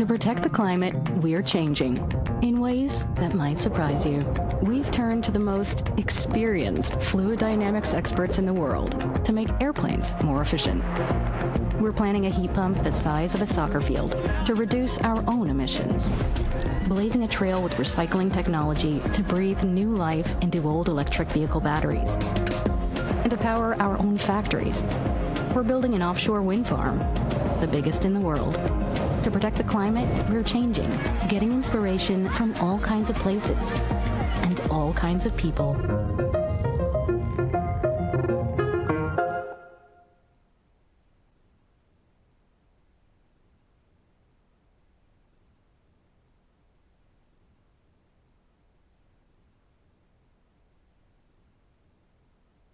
To protect the climate, we're changing in ways that might surprise you. We've turned to the most experienced fluid dynamics experts in the world to make airplanes more efficient. We're planning a heat pump the size of a soccer field to reduce our own emissions, blazing a trail with recycling technology to breathe new life into old electric vehicle batteries, and to power our own factories. We're building an offshore wind farm, the biggest in the world. To protect the climate, we're changing, getting inspiration from all kinds of places and all kinds of people.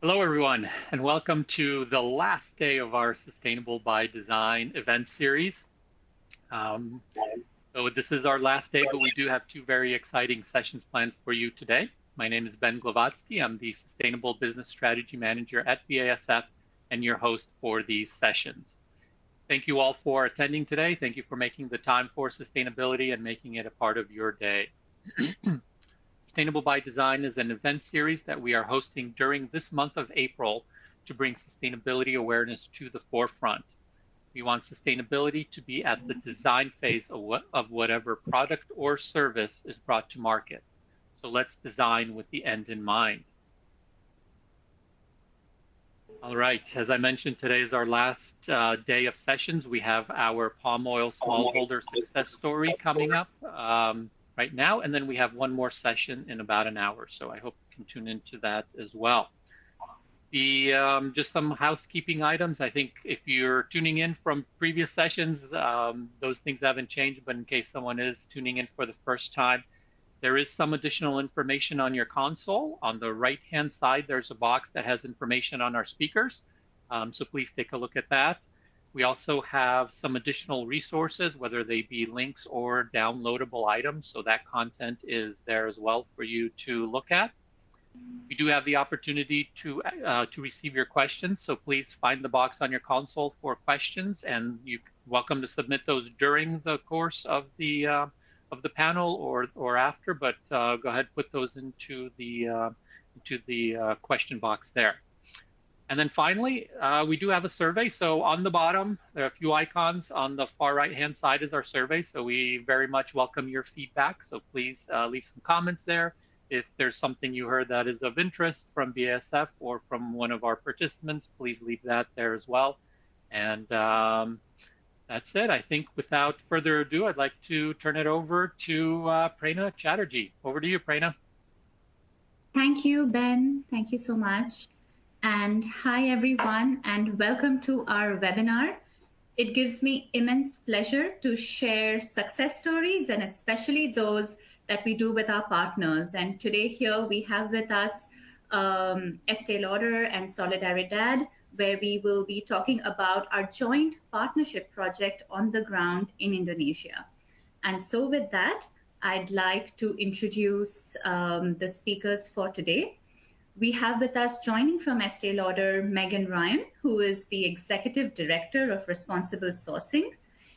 Hello, everyone, and welcome to the last day of our Sustainable by Design event series. So this is our last day, but we do have two very exciting sessions planned for you today. My name is Ben Glavatsky. I'm the Sustainable Business Strategy Manager at BASF and your host for these sessions. Thank you all for attending today. Thank you for making the time for sustainability and making it a part of your day. Sustainable by Design is an event series that we are hosting during this month of April to bring sustainability awareness to the forefront. We want sustainability to be at the design phase of whatever product or service is brought to market. So let's design with the end in mind. All right, as I mentioned, today is our last day of sessions. We have our palm oil smallholder success story coming up right now, and then we have one more session in about an hour. So I hope you can tune into that as well. Just some housekeeping items. I think if you're tuning in from previous sessions, those things haven't changed, but in case someone is tuning in for the first time, there is some additional information on your console. On the right-hand side, there's a box that has information on our speakers. So please take a look at that. We also have some additional resources, whether they be links or downloadable items. So that content is there as well for you to look at. We do have the opportunity to receive your questions, so please find the box on your console for questions, and you're welcome to submit those during the course of the panel or after. But go ahead, put those into the question box there. And then finally, we do have a survey. So on the bottom, there are a few icons. On the far right-hand side is our survey. So we very much welcome your feedback. So please leave some comments there. If there's something you heard that is of interest from BASF or from one of our participants, please leave that there as well. And that's it. I think without further ado, I'd like to turn it over to Prerna Chatterjee. Over to you, Prerna. Thank you, Ben. Thank you so much. And hi, everyone, and welcome to our webinar. It gives me immense pleasure to share success stories, and especially those that we do with our partners. And today here we have with us Estée Lauder and Solidaridad, where we will be talking about our joint partnership project on the ground in Indonesia. And so with that, I'd like to introduce the speakers for today. We have with us, joining from Estée Lauder, Megan Ryan, who is the Executive Director of Responsible Sourcing.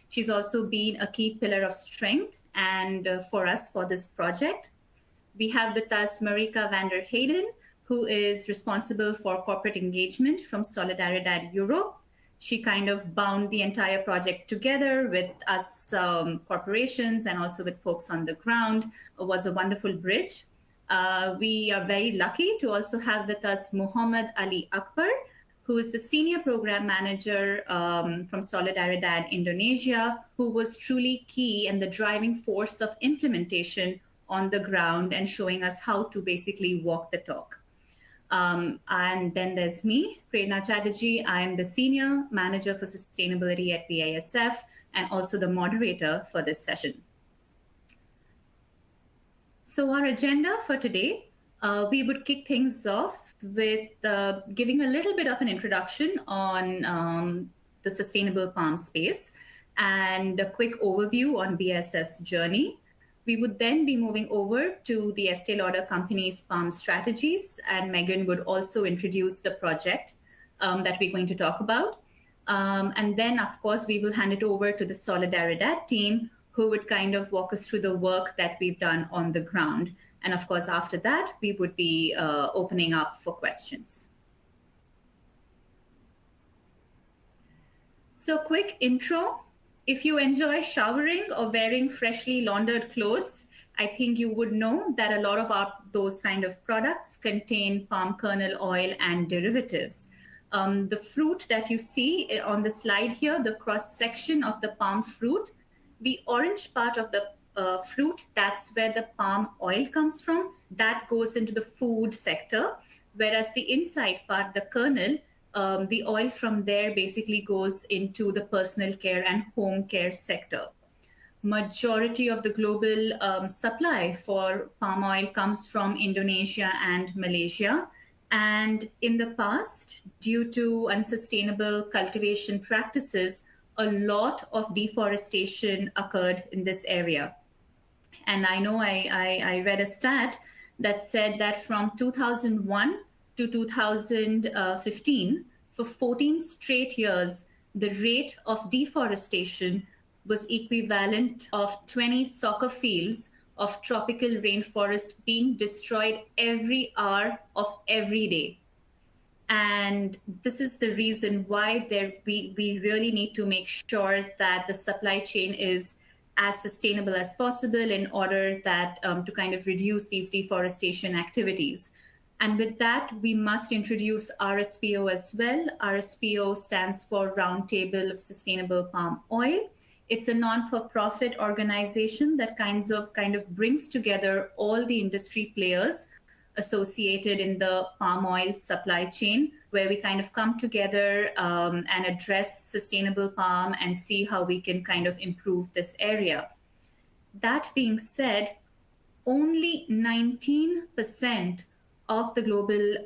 She's also been a key pillar of strength and for us for this project. We have with us Marika van der Heyden, who is responsible for corporate engagement from Solidaridad Europe. She kind of bound the entire project together with us corporations and also with folks on the ground. It was a wonderful bridge. We are very lucky to also have with us Muhammad Ali Akbar, who is the Senior Program Manager from Solidaridad Indonesia, who was truly key and the driving force of implementation on the ground and showing us how to basically walk the talk. And then there's me, Prerna Chatterjee. I'm the Senior Manager for Sustainability at BASF and also the moderator for this session. So our agenda for today, we would kick things off with giving a little bit of an introduction on the sustainable palm space and a quick overview on BASF's journey. We would then be moving over to the Estée Lauder company's palm strategies, and Megan would also introduce the project that we're going to talk about. And then, of course, we will hand it over to the Solidaridad team, who would kind of walk us through the work that we've done on the ground. And of course, after that, we would be opening up for questions. So, quick intro. If you enjoy showering or wearing freshly laundered clothes, I think you would know that a lot of those kind of products contain palm kernel oil and derivatives. The fruit that you see on the slide here, the cross section of the palm fruit, the orange part of the fruit, that's where the palm oil comes from. That goes into the food sector, whereas the inside part, the kernel, the oil from there basically goes into the personal care and home care sector. Majority of the global supply for palm oil comes from Indonesia and Malaysia. And in the past, due to unsustainable cultivation practices, a lot of deforestation occurred in this area. And I know I read a stat that said that from 2001 to 2015, for 14 straight years, the rate of deforestation was equivalent of 20 soccer fields of tropical rainforest being destroyed every hour of every day. And this is the reason why we really need to make sure that the supply chain is as sustainable as possible in order that to kind of reduce these deforestation activities. And with that, we must introduce RSPO as well. RSPO stands for Roundtable of Sustainable Palm Oil. It's a non-for-profit organization that kind of brings together all the industry players associated in the palm oil supply chain, where we kind of come together and address sustainable palm and see how we can kind of improve this area. That being said, only 19% of the global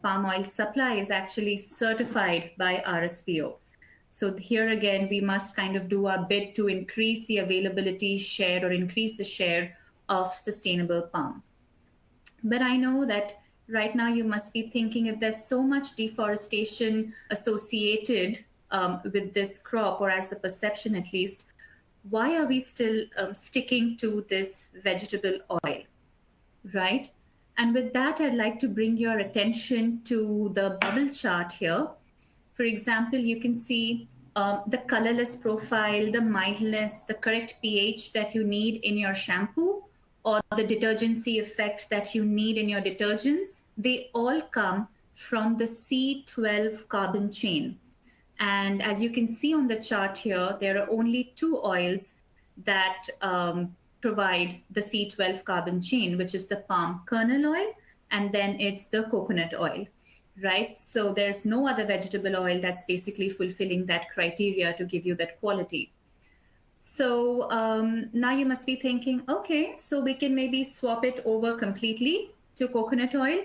palm oil supply is actually certified by RSPO. So here again, we must kind of do our bit to increase the availability share or increase the share of sustainable palm. But I know that right now you must be thinking, if there's so much deforestation associated with this crop, or as a perception at least, why are we still sticking to this vegetable oil, right? And with that, I'd like to bring your attention to the bubble chart here. For example, you can see the colorless profile, the mildness, the correct pH that you need in your shampoo, or the detergency effect that you need in your detergents. They all come from the C12 carbon chain. And as you can see on the chart here, there are only two oils that provide the C12 carbon chain, which is the palm kernel oil, and then it's the coconut oil, right? So there's no other vegetable oil that's basically fulfilling that criteria to give you that quality. So now you must be thinking, okay, so we can maybe swap it over completely to coconut oil.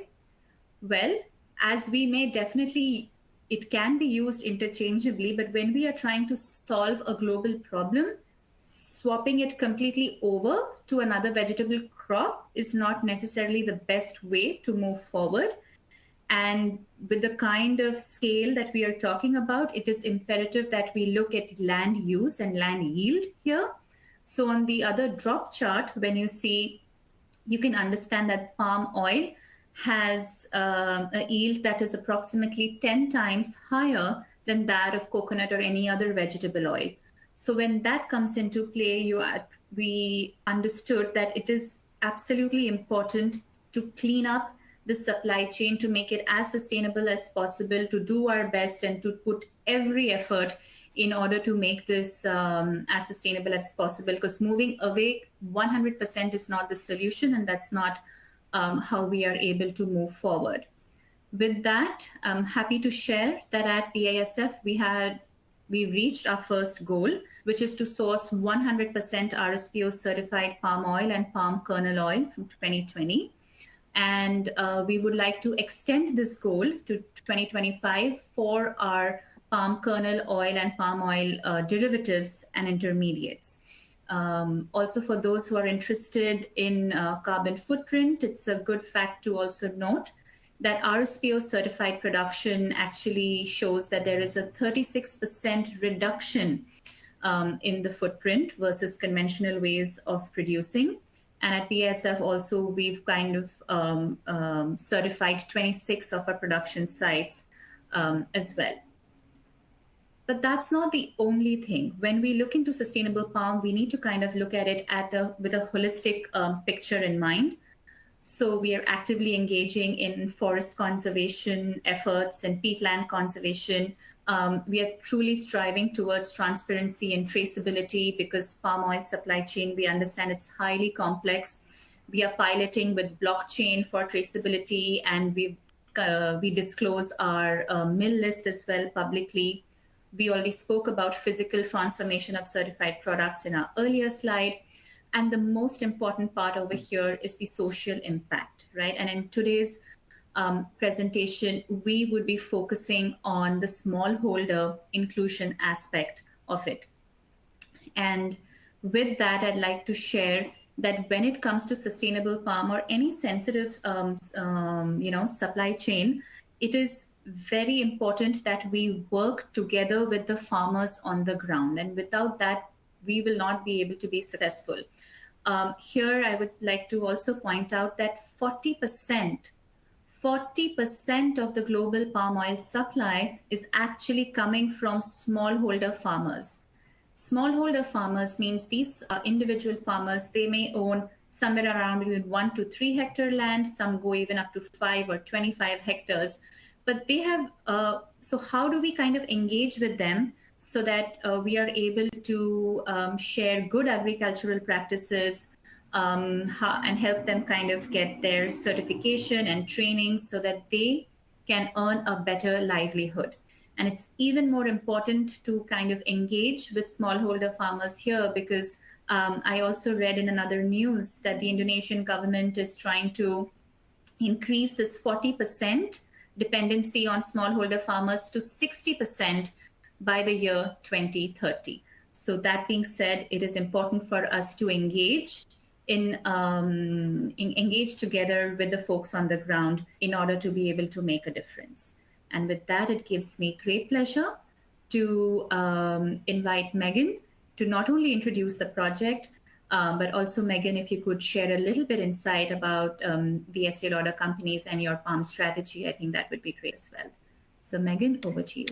Well, as we may definitely, it can be used interchangeably, but when we are trying to solve a global problem, swapping it completely over to another vegetable crop is not necessarily the best way to move forward. And with the kind of scale that we are talking about, it is imperative that we look at land use and land yield here. So on the other drop chart, when you see, you can understand that palm oil has a yield that is approximately 10 times higher than that of coconut or any other vegetable oil. So when that comes into play, we understood that it is absolutely important to clean up the supply chain, to make it as sustainable as possible, to do our best and to put every effort in order to make this as sustainable as possible, because moving away 100% is not the solution, and that's not how we are able to move forward. With that, I'm happy to share that at BASF we reached our first goal, which is to source 100% RSPO certified palm oil and palm kernel oil from 2020. And we would like to extend this goal to 2025 for our palm kernel oil and palm oil derivatives and intermediates. Also, for those who are interested in carbon footprint, it's a good fact to also note that RSPO certified production actually shows that there is a 36% reduction in the footprint versus conventional ways of producing. And at BASF also, we've kind of certified 26 of our production sites as well. But that's not the only thing. When we look into sustainable palm, we need to kind of look at it with a holistic picture in mind. So we are actively engaging in forest conservation efforts and peatland conservation. We are truly striving towards transparency and traceability because palm oil supply chain, we understand it's highly complex. We are piloting with blockchain for traceability, and we disclose our mill list as well publicly. We already spoke about physical transformation of certified products in our earlier slide. And the most important part over here is the social impact, right? And in today's presentation, we would be focusing on the smallholder inclusion aspect of it. And with that, I'd like to share that when it comes to sustainable palm or any sensitive, supply chain, it is very important that we work together with the farmers on the ground. And without that, we will not be able to be successful. Here, I would like to also point out that 40% of the global palm oil supply is actually coming from smallholder farmers. Smallholder farmers means these individual farmers, they may own somewhere around between 1 to 3 hectare land, some go even up to 5 or 25 hectares. But they have, so how do we kind of engage with them so that we are able to share good agricultural practices and help them kind of get their certification and training so that they can earn a better livelihood. And it's even more important to kind of engage with smallholder farmers here because I also read in another news that the Indonesian government is trying to increase this 40% dependency on smallholder farmers to 60% by the year 2030. So that being said, it is important for us to engage engage together with the folks on the ground in order to be able to make a difference. And with that, it gives me great pleasure to invite Megan to not only introduce the project, but also, Megan, if you could share a little bit insight about the Estee Lauder companies and your palm strategy, I think that would be great as well. So Megan, over to you.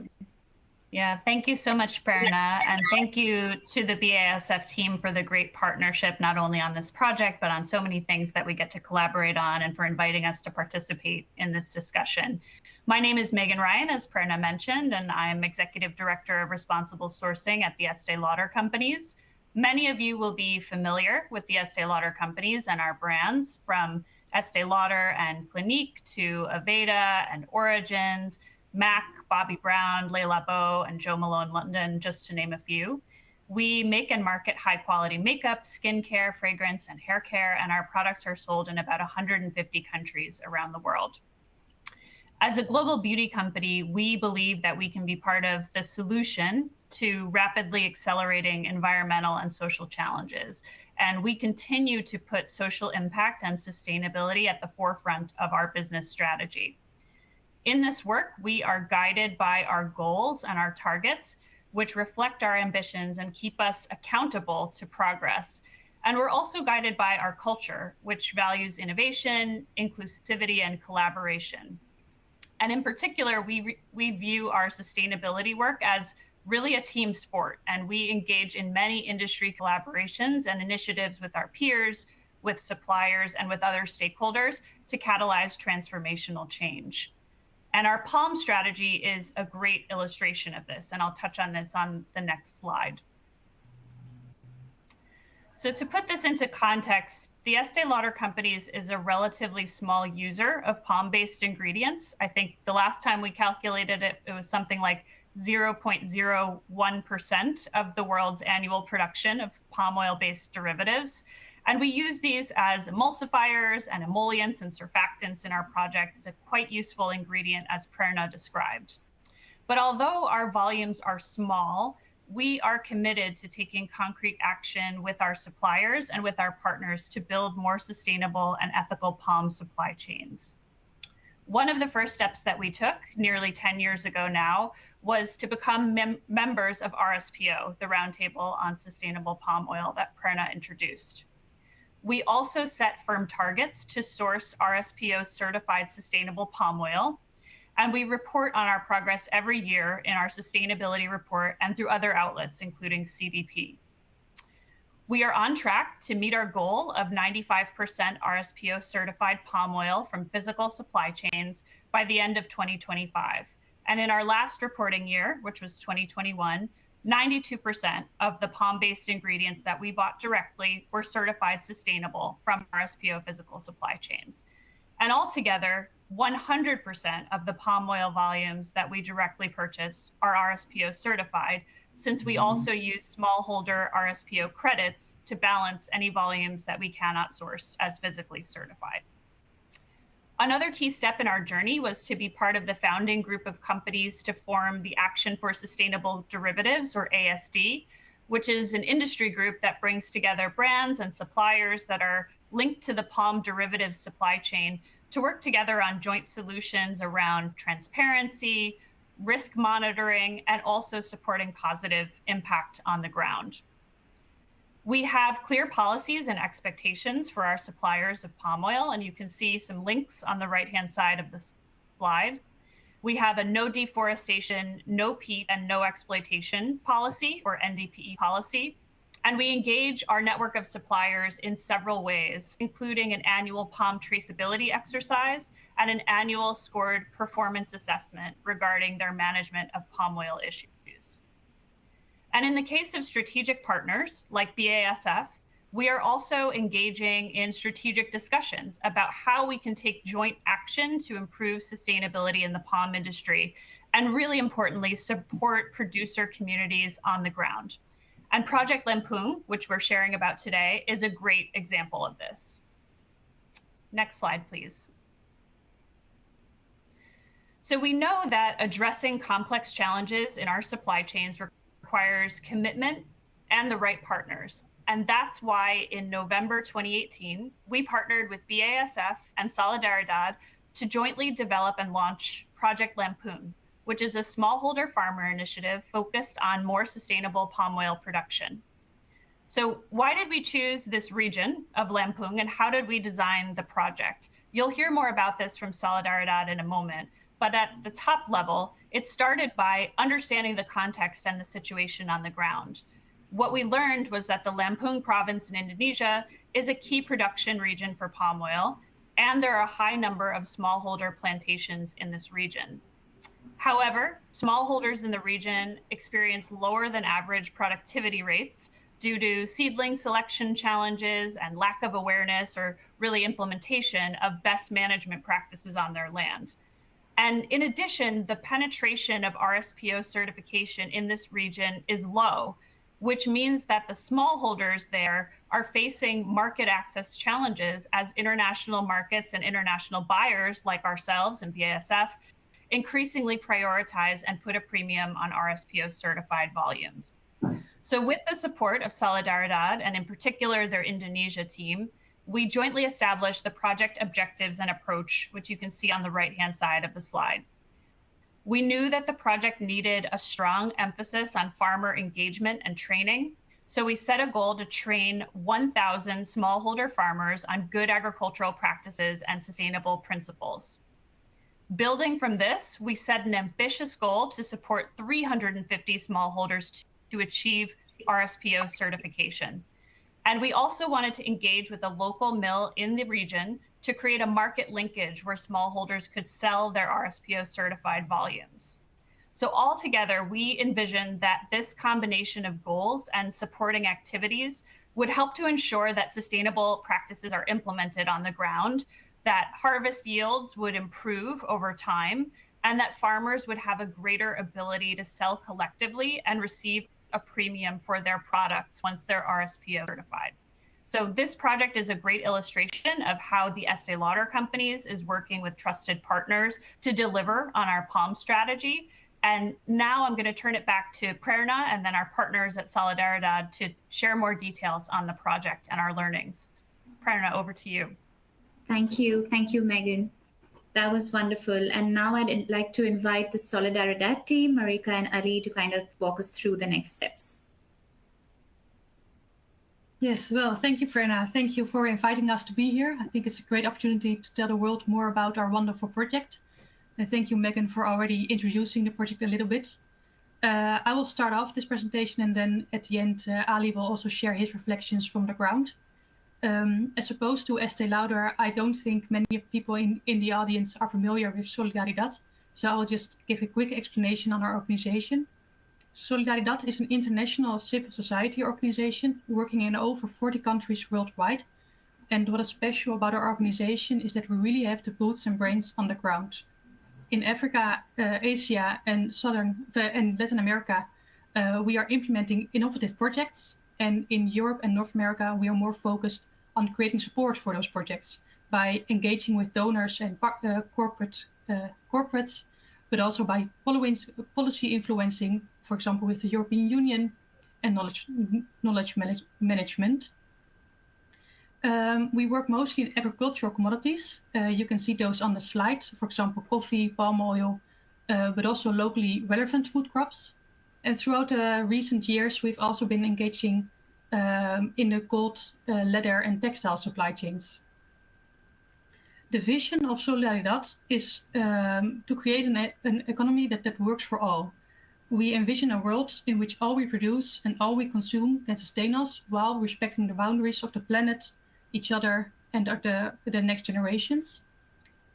Yeah, thank you so much, Prerna, and thank you to the BASF team for the great partnership, not only on this project, but on so many things that we get to collaborate on, and for inviting us to participate in this discussion. My name is Megan Ryan, as Prerna mentioned, and I am Executive Director of Responsible Sourcing at the Estee Lauder Companies. Many of you will be familiar with the Estee Lauder Companies and our brands, from Estee Lauder and Clinique to Aveda and Origins, MAC, Bobbi Brown, Le Labo, and Jo Malone London, just to name a few. We make and market high-quality makeup, skincare, fragrance, and hair care, and our products are sold in about 150 countries around the world. As a global beauty company, we believe that we can be part of the solution to rapidly accelerating environmental and social challenges. And we continue to put social impact and sustainability at the forefront of our business strategy. In this work, we are guided by our goals and our targets, which reflect our ambitions and keep us accountable to progress. And we're also guided by our culture, which values innovation, inclusivity, and collaboration. And in particular, we view our sustainability work as really a team sport, and we engage in many industry collaborations and initiatives with our peers, with suppliers, and with other stakeholders to catalyze transformational change. And our palm strategy is a great illustration of this, and I'll touch on this on the next slide. So to put this into context, the Estee Lauder Companies is a relatively small user of palm-based ingredients. I think the last time we calculated it, it was something like 0.01% of the world's annual production of palm oil-based derivatives. And we use these as emulsifiers and emollients and surfactants in our project. It's a quite useful ingredient, as Prerna described. But although our volumes are small, we are committed to taking concrete action with our suppliers and with our partners to build more sustainable and ethical palm supply chains. One of the first steps that we took nearly 10 years ago now was to become members of RSPO, the Roundtable on Sustainable Palm Oil that Prerna introduced. We also set firm targets to source RSPO certified sustainable palm oil, and we report on our progress every year in our sustainability report and through other outlets, including CDP. We are on track to meet our goal of 95% RSPO certified palm oil from physical supply chains by the end of 2025. And in our last reporting year, which was 2021, 92% of the palm-based ingredients that we bought directly were certified sustainable from RSPO physical supply chains. And altogether, 100% of the palm oil volumes that we directly purchase are RSPO certified, since we also use smallholder RSPO credits to balance any volumes that we cannot source as physically certified. Another key step in our journey was to be part of the founding group of companies to form the Action for Sustainable Derivatives, or ASD, which is an industry group that brings together brands and suppliers that are linked to the palm derivatives supply chain to work together on joint solutions around transparency, risk monitoring, and also supporting positive impact on the ground. We have clear policies and expectations for our suppliers of palm oil, and you can see some links on the right-hand side of the slide. We have a no deforestation, no peat, and no exploitation policy, or NDPE policy. And we engage our network of suppliers in several ways, including an annual palm traceability exercise and an annual scored performance assessment regarding their management of palm oil issues. And in the case of strategic partners like BASF, we are also engaging in strategic discussions about how we can take joint action to improve sustainability in the palm industry, and really importantly, support producer communities on the ground. And Project Lempung, which we're sharing about today, is a great example of this. Next slide, please. So we know that addressing complex challenges in our supply chains requires commitment and the right partners. And that's why in November 2018, we partnered with BASF and Solidaridad to jointly develop and launch Project Lempung, which is a smallholder farmer initiative focused on more sustainable palm oil production. So why did we choose this region of Lempung, and how did we design the project? You'll hear more about this from Solidaridad in a moment, but at the top level, it started by understanding the context and the situation on the ground. What we learned was that the Lampung province in Indonesia is a key production region for palm oil, and there are a high number of smallholder plantations in this region. However, smallholders in the region experience lower than average productivity rates due to seedling selection challenges and lack of awareness or really implementation of best management practices on their land. And in addition, the penetration of RSPO certification in this region is low, which means that the smallholders there are facing market access challenges as international markets and international buyers like ourselves and BASF increasingly prioritize and put a premium on RSPO certified volumes. So with the support of Solidaridad, and in particular their Indonesia team, we jointly established the project objectives and approach, which you can see on the right-hand side of the slide. We knew that the project needed a strong emphasis on farmer engagement and training, so we set a goal to train 1,000 smallholder farmers on good agricultural practices and sustainable principles. Building from this, we set an ambitious goal to support 350 smallholders to achieve RSPO certification. And we also wanted to engage with a local mill in the region to create a market linkage where smallholders could sell their RSPO certified volumes. So altogether, we envisioned that this combination of goals and supporting activities would help to ensure that sustainable practices are implemented on the ground, that harvest yields would improve over time, and that farmers would have a greater ability to sell collectively and receive a premium for their products once they're RSPO certified. So this project is a great illustration of how the Estee Lauder Companies is working with trusted partners to deliver on our palm strategy. And now I'm going to turn it back to Prerna and then our partners at Solidaridad to share more details on the project and our learnings. Prerna, over to you. Thank you. Thank you, Megan. That was wonderful. And now I'd like to invite the Solidaridad team, Marika and Ali, to kind of walk us through the next steps. Yes, well, thank you, Prerna. Thank you for inviting us to be here. I think it's a great opportunity to tell the world more about our wonderful project. And thank you, Megan, for already introducing the project a little bit. I will start off this presentation, and then at the end, Ali will also share his reflections from the ground. As opposed to Estee Lauder, I don't think many people in the audience are familiar with Solidaridad, so I'll just give a quick explanation on our organization. Solidaridad is an international civil society organization working in over 40 countries worldwide. And what is special about our organization is that we really have the boots and brains on the ground. In Africa, Asia, and Latin America, we are implementing innovative projects. And in Europe and North America, we are more focused on creating support for those projects by engaging with donors and corporates, but also by policy influencing, for example, with the European Union and knowledge management. We work mostly in agricultural commodities. You can see those on the slide, for example, coffee, palm oil, but also locally relevant food crops. And throughout the recent years, we've also been engaging in the gold, leather, and textile supply chains. The vision of Solidaridad is to create an economy that works for all. We envision a world in which all we produce and all we consume can sustain us while respecting the boundaries of the planet, each other, and the next generations.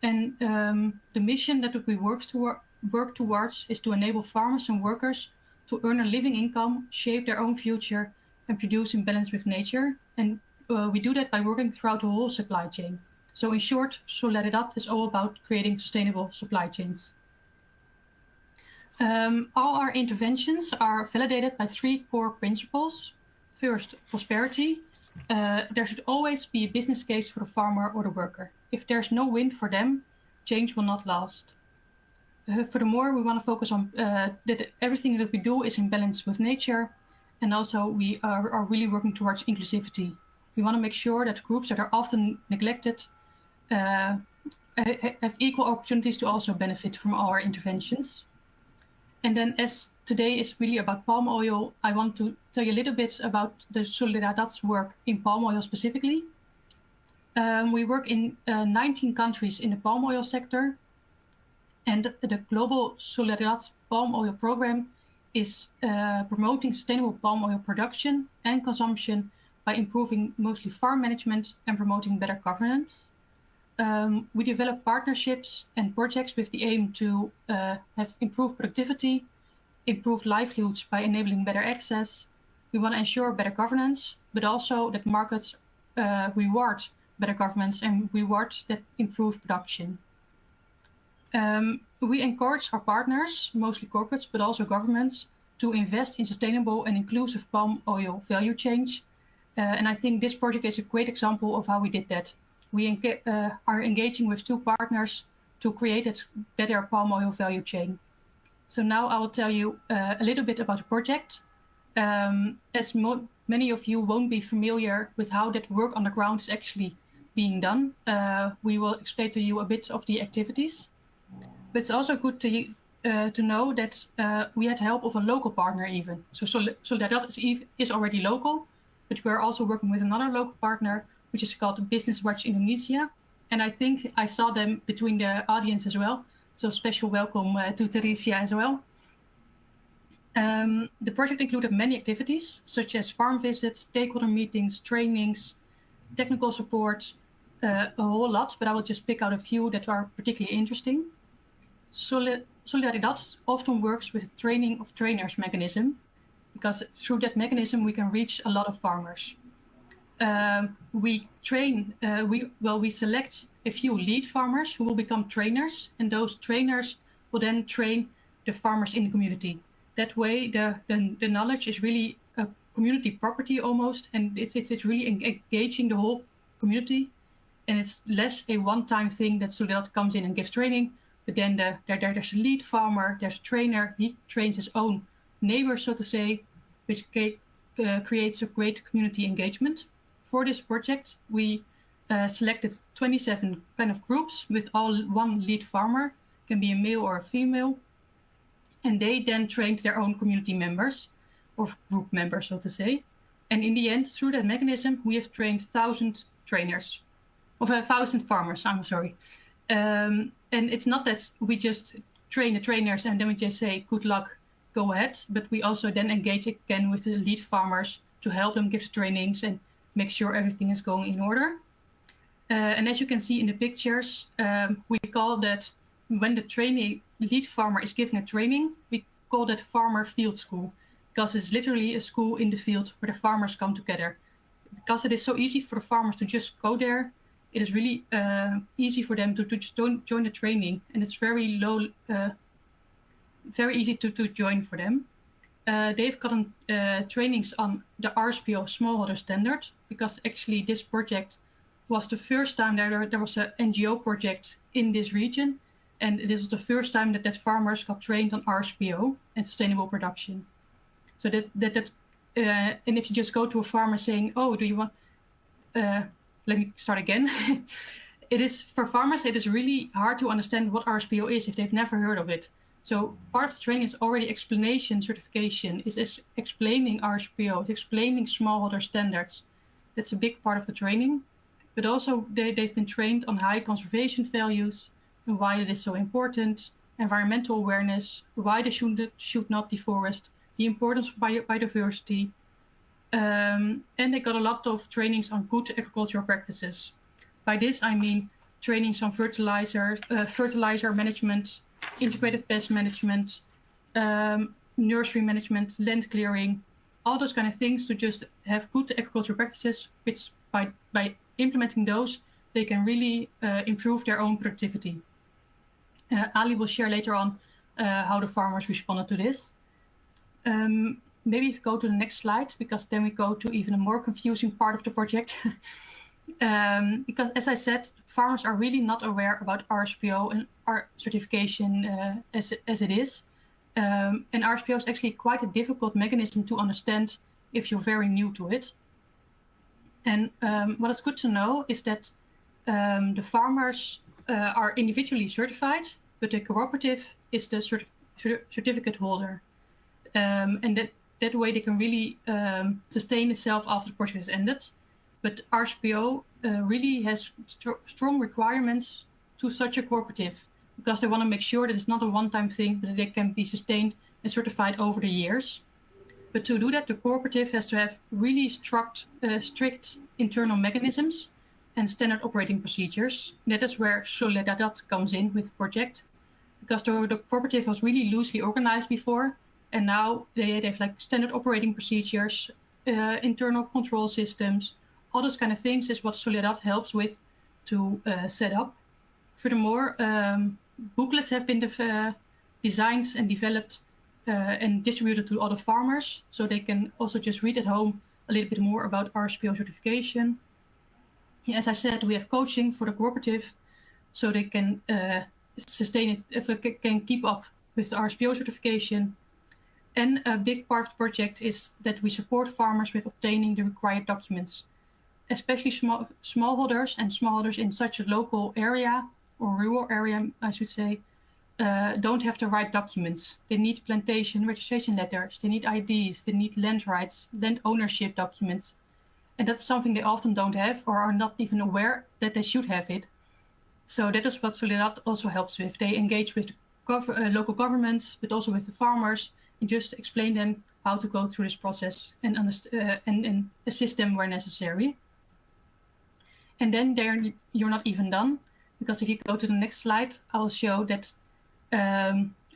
And the mission that we work towards is to enable farmers and workers to earn a living income, shape their own future, and produce in balance with nature. And we do that by working throughout the whole supply chain. So in short, Solidaridad is all about creating sustainable supply chains. All our interventions are validated by 3 core principles. First, prosperity. There should always be a business case for the farmer or the worker. If there's no win for them, change will not last. Furthermore, we want to focus on that everything that we do is in balance with nature. And also we are really working towards inclusivity. We want to make sure that groups that are often neglected have equal opportunities to also benefit from our interventions. And then as today is really about palm oil, I want to tell you a little bit about the Solidaridad's work in palm oil specifically. We work in 19 countries in the palm oil sector. And the global Solidaridad palm oil program is promoting sustainable palm oil production and consumption by improving mostly farm management and promoting better governance. We develop partnerships and projects with the aim to have improved productivity, improved livelihoods by enabling better access. We want to ensure better governance, but also that markets reward better governance and reward that improved production. We encourage our partners, mostly corporates, but also governments, to invest in sustainable and inclusive palm oil value chain. And I think this project is a great example of how we did that. We are engaging with 2 partners to create a better palm oil value chain. So now I will tell you a little bit about the project. As many of you won't be familiar with how that work on the ground is actually being done, we will explain to you a bit of the activities. But it's also good to know that we had help of a local partner even. So Solidaridad is already local, but we're also working with another local partner, which is called Business Watch Indonesia. And I think I saw them between the audience as well. So special welcome to Teresia as well. The project included many activities, such as farm visits, stakeholder meetings, trainings, technical support, a whole lot, but I will just pick out a few that are particularly interesting. Solidaridad often works with training of trainers mechanism, because through that mechanism we can reach a lot of farmers. We select a few lead farmers who will become trainers, and those trainers will then train the farmers in the community. That way, the knowledge is really a community property almost, and it's really engaging the whole community, and it's less a one-time thing that Solidaridad comes in and gives training, but then there's a lead farmer, there's a trainer, he trains his own neighbors, so to say, which creates a great community engagement. For this project, we selected 27 kind of groups with all one lead farmer, can be a male or a female, and they then trained their own community members, or group members, so to say. And in the end, through that mechanism, we have trained 1,000 trainers, of 1,000 farmers, I'm sorry. And it's not that we just train the trainers and then we just say, good luck, go ahead. But we also then engage again with the lead farmers to help them give the trainings and make sure everything is going in order. And as you can see in the pictures, we call that when the lead farmer is giving a training, we call that farmer field school, because it's literally a school in the field where the farmers come together. Because it is so easy for the farmers to just go there, it is really easy for them to just join the training, and it's very easy to join for them. They've gotten trainings on the RSPO smallholder standard, because actually this project was the first time there was an NGO project in this region, and this was the first time that farmers got trained on RSPO and sustainable production. So and if you just go to a farmer saying, "Oh, do you want?" Let me start again. For farmers, it is really hard to understand what RSPO is if they've never heard of it. So part of the training is already explanation certification, is explaining RSPO, it's explaining smallholder standards. That's a big part of the training. But also they've been trained on high conservation values and why it is so important, environmental awareness, why they should not deforest, the importance of biodiversity. And they got a lot of trainings on good agricultural practices. By this, I mean trainings on fertilizer management, integrated pest management, nursery management, land clearing, all those kind of things to just have good agricultural practices, which by implementing those, they can really improve their own productivity. Ali will share later on how the farmers responded to this. Maybe if you go to the next slide, because then we go to even a more confusing part of the project. Because as I said, farmers are really not aware about RSPO and our certification as it is. And RSPO is actually quite a difficult mechanism to understand if you're very new to it. And what is good to know is that the farmers are individually certified, but the cooperative is the certificate holder. And that way they can really sustain itself after the project has ended. But RSPO really has strong requirements to such a cooperative, because they want to make sure that it's not a one-time thing, but that they can be sustained and certified over the years. But to do that, the cooperative has to have really strict internal mechanisms and standard operating procedures. That is where Solidaridad comes in with the project, because the cooperative was really loosely organized before, and now they have like standard operating procedures, internal control systems, all those kind of things is what Solidaridad helps with to set up. Furthermore, booklets have been designed and developed and distributed to other farmers, so they can also just read at home a little bit more about RSPO certification. As I said, we have coaching for the cooperative, so they can sustain it, if it can keep up with the RSPO certification. And a big part of the project is that we support farmers with obtaining the required documents, especially smallholders and smallholders in such a local area or rural area, I should say, don't have the right documents. They need plantation registration letters, they need IDs, they need land rights, land ownership documents. And that's something they often don't have or are not even aware that they should have it. So that is what Solidaridad also helps with. They engage with local governments, but also with the farmers, and just explain them how to go through this process and assist them where necessary. And then you're not even done, because if you go to the next slide, I'll show that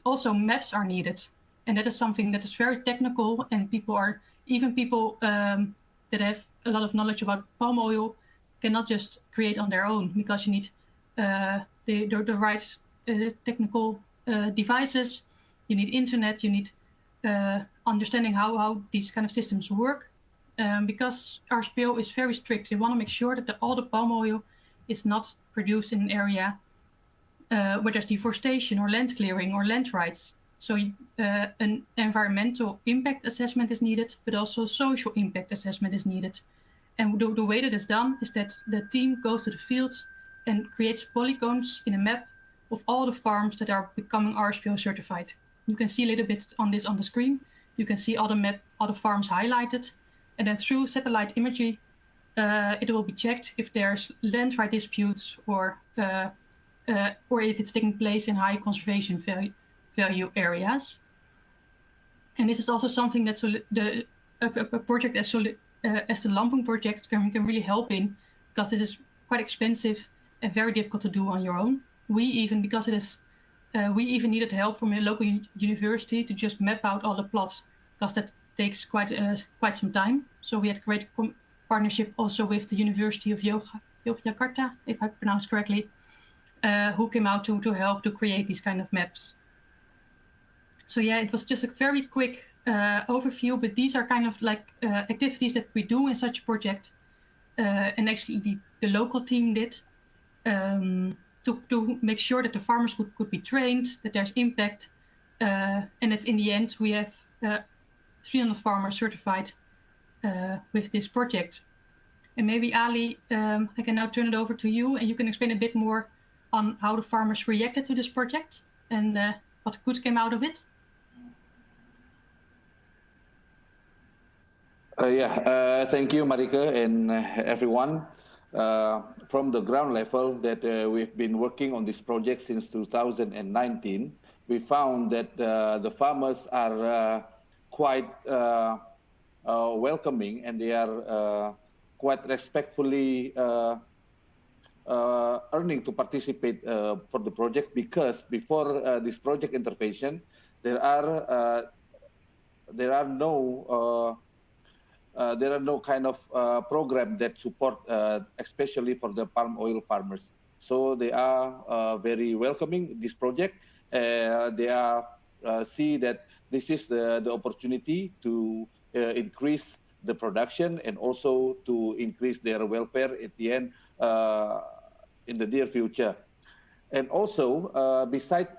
also maps are needed. And that is something that is very technical, and people that have a lot of knowledge about palm oil cannot just create on their own, because you need the right technical devices, you need internet, you need understanding how these kind of systems work. Because RSPO is very strict. They want to make sure that all the palm oil is not produced in an area where there's deforestation or land clearing or land rights. So an environmental impact assessment is needed, but also social impact assessment is needed. And the way that is done is that the team goes to the fields and creates polygons in a map of all the farms that are becoming RSPO certified. You can see a little bit on this on the screen. You can see all the farms highlighted. And then through satellite imagery, it will be checked if there's land right disputes or if it's taking place in high conservation value areas. And this is also something that a project as the Lampung project can really help in, because this is quite expensive and very difficult to do on your own. We even needed help from a local university to just map out all the plots, because that takes quite some time. So we had a great partnership also with the University of Yogyakarta, if I pronounce correctly, who came out to help to create these kind of maps. So yeah, it was just a very quick overview, but these are kind of like activities that we do in such a project, and actually the local team did to make sure that the farmers could be trained, that there's impact, and that in the end we have 300 farmers certified with this project. And maybe Ali, I can now turn it over to you, and you can explain a bit more on how the farmers reacted to this project and what good came out of it. Thank you, Marika, and everyone. From the ground level that we've been working on this project since 2019, we found that the farmers are quite welcoming, and they are quite respectfully earning to participate for the project, because before this project intervention, there are no kind of program that support, especially for the palm oil farmers. So they are very welcoming this project. They are see that this is the opportunity to increase the production and also to increase their welfare at the end in the near future. And also, besides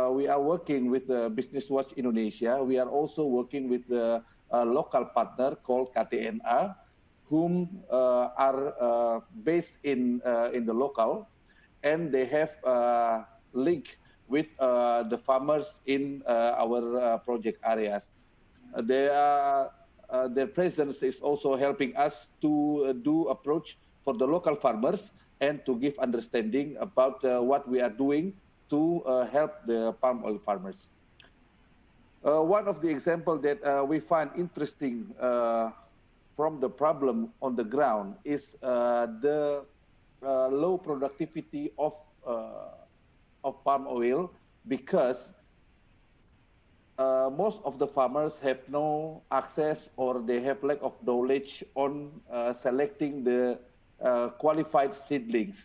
we are working with Business Watch Indonesia, we are also working with the local partner called KTNA, whom are based in the local, and they have link with the farmers in our project areas. Their presence is also helping us to do approach for the local farmers and to give understanding about what we are doing to help the palm oil farmers. One of the examples that we find interesting from the problem on the ground is the low productivity of palm oil, because most of the farmers have no access, or they have lack of knowledge on selecting the qualified seedlings.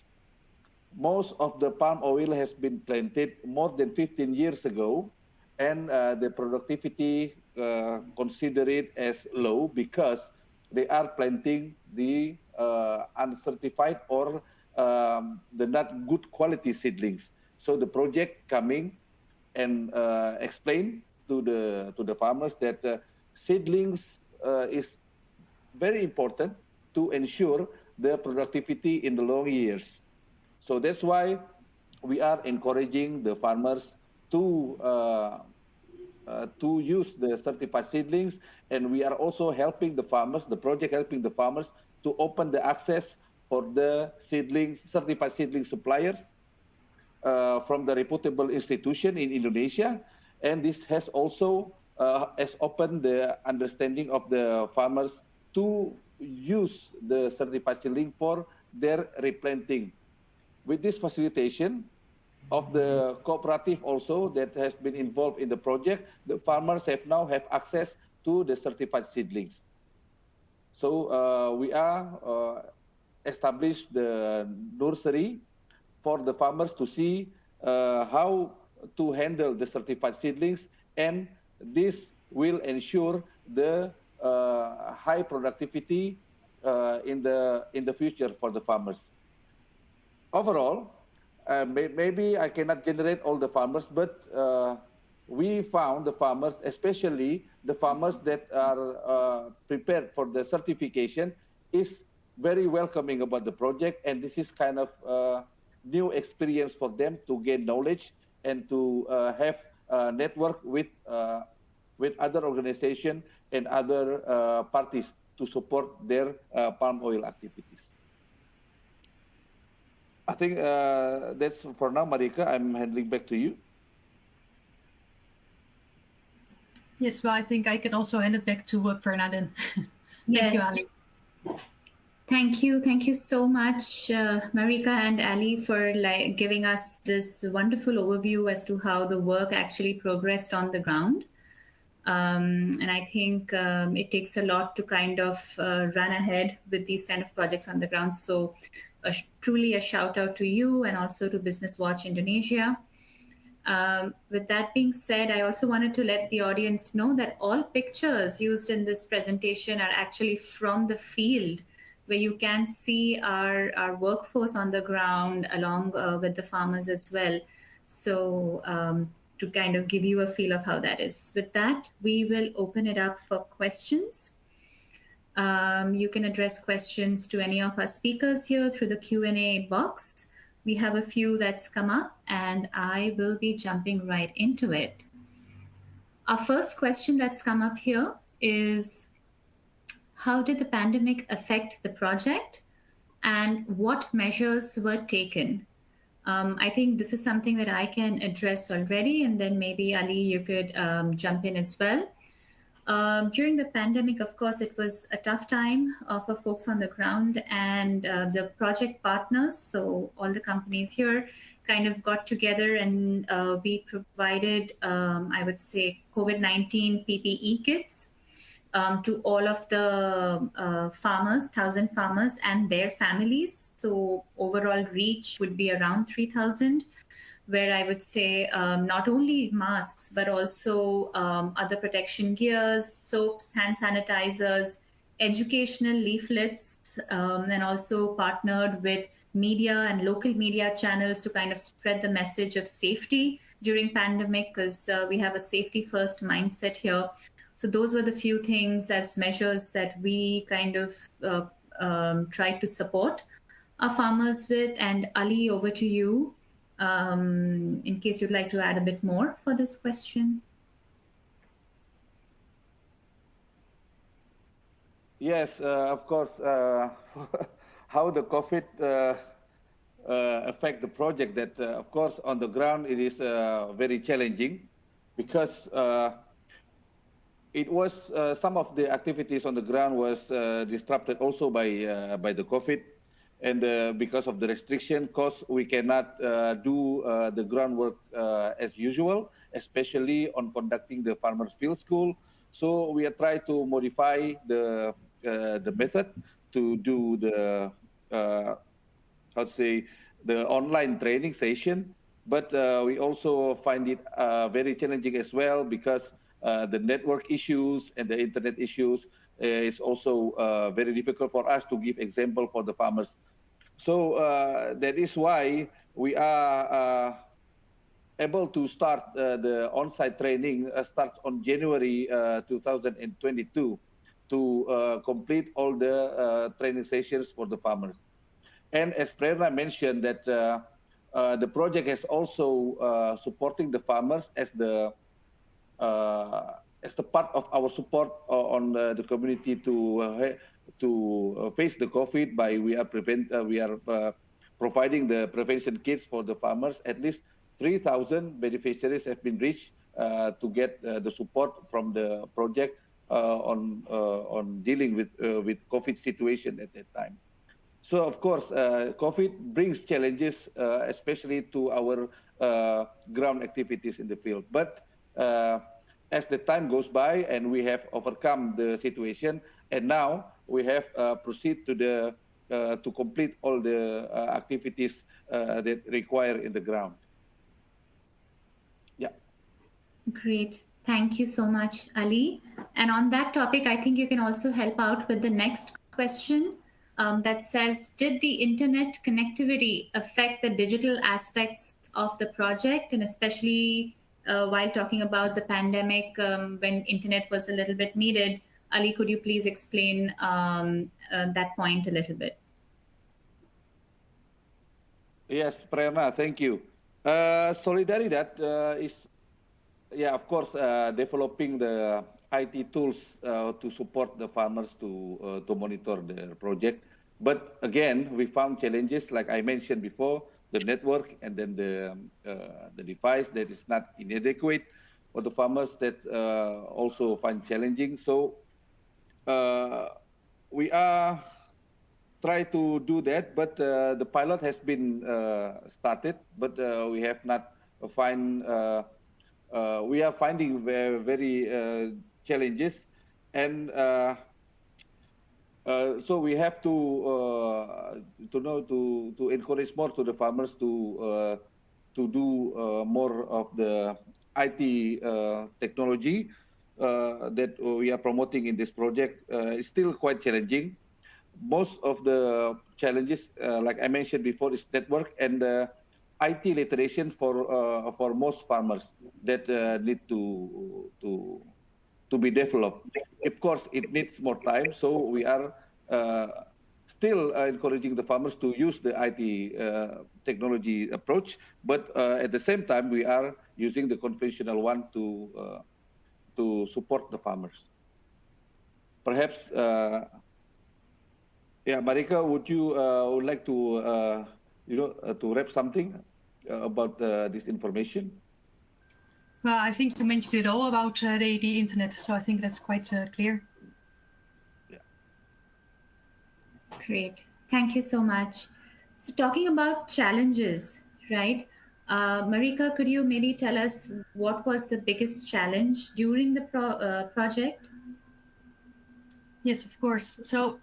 Most of the palm oil has been planted more than 15 years ago, and the productivity considered as low because they are planting the uncertified or the not good quality seedlings. So the project coming and explain to the farmers that seedlings is very important to ensure the productivity in the long years. So that's why we are encouraging the farmers to use the certified seedlings, and we are also helping the farmers, the project helping the farmers to open the access for the seedlings, certified seedling suppliers from the reputable institution in Indonesia. And this has also has opened the understanding of the farmers to use the certified seedling for their replanting. With this facilitation of the cooperative also that has been involved in the project, the farmers now have access to the certified seedlings. So we are established the nursery for the farmers to see how to handle the certified seedlings, and this will ensure the high productivity in the future for the farmers. Overall, maybe I cannot generate all the farmers, but we found the farmers, especially the farmers that are prepared for the certification, is very welcoming about the project, and this is kind of new experience for them to gain knowledge and to have a network with other organizations and other parties to support their palm oil activities. I think that's for now, Marika. I'm handing back to you. Yes, well, I think I can also hand it back to Fernand. Yes. Thank you, Ali. Thank you so much, Marika and Ali, for giving us this wonderful overview as to how the work actually progressed on the ground. And I think it takes a lot to kind of run ahead with these kind of projects on the ground. So truly a shout out to you and also to Business Watch Indonesia. With that being said, I also wanted to let the audience know that all pictures used in this presentation are actually from the field, where you can see our workforce on the ground along with the farmers as well. So to kind of give you a feel of how that is. With that, we will open it up for questions. You can address questions to any of our speakers here through the Q&A box. We have a few that's come up, and I will be jumping right into it. Our first question that's come up here is, how did the pandemic affect the project, and what measures were taken? I think this is something that I can address already, and then maybe Ali, you could jump in as well. During the pandemic, of course, it was a tough time for folks on the ground, and the project partners, so all the companies here, kind of got together, and we provided, I would say, COVID-19 PPE kits to all of the farmers, 1,000 farmers and their families. So overall reach would be around 3,000. Where I would say not only masks, but also other protection gears, soaps, hand sanitizers, educational leaflets, and also partnered with media and local media channels to kind of spread the message of safety during pandemic, because we have a safety first mindset here. So those were the few things as measures that we kind of tried to support our farmers with. And Ali, over to you. In case you'd like to add a bit more for this question. Yes, of course. How the COVID affect the project? That of course on the ground it is very challenging, because it was some of the activities on the ground was disrupted also by the COVID. And because of the restriction costs, we cannot do the groundwork as usual, especially on conducting the farmers field school. So we are trying to modify the method to do the the online training session. But we also find it very challenging as well, because the network issues and the internet issues is also very difficult for us to give example for the farmers. So that is why we are able to start the on-site training starts on January 2022 to complete all the training sessions for the farmers. And as Prerna mentioned, that the project is also supporting the farmers as the part of our support on the community to face the COVID. By we are providing the prevention kits for the farmers. At least 3,000 beneficiaries have been reached to get the support from the project on dealing with COVID situation at that time. So of course, COVID brings challenges, especially to our ground activities in the field. But as the time goes by and we have overcome the situation, and now we have proceed to to complete all the activities that require in the ground. Yeah. Great. Thank you so much, Ali. And on that topic, I think you can also help out with the next question that says, did the internet connectivity affect the digital aspects of the project? And especially while talking about the pandemic, when internet was a little bit needed, Ali, could you please explain that point a little bit? Yes, Prerna, thank you. Solidaridad is, yeah, of course, developing the IT tools to support the farmers to monitor their project. But again, we found challenges, like I mentioned before, the network and then the device that is not inadequate for the farmers that also find challenging. So we are try to do that, but the pilot has been started, but we have not find. We are finding very, very challenges, and so we have to know to encourage more to the farmers to do more of the IT technology that we are promoting in this project. It's still quite challenging. Most of the challenges, like I mentioned before, is network and IT literation for most farmers that need to be developed. Of course, it needs more time, so we are still encouraging the farmers to use the IT technology approach, but at the same time, we are using the conventional one to support the farmers. Perhaps, yeah, Marika, would you would like to to wrap something about this information? Well, I think you mentioned it all about the internet, so I think that's quite clear. Yeah. Great. Thank you so much. So talking about challenges, right? Marika, could you maybe tell us what was the biggest challenge during the project? Yes, of course. So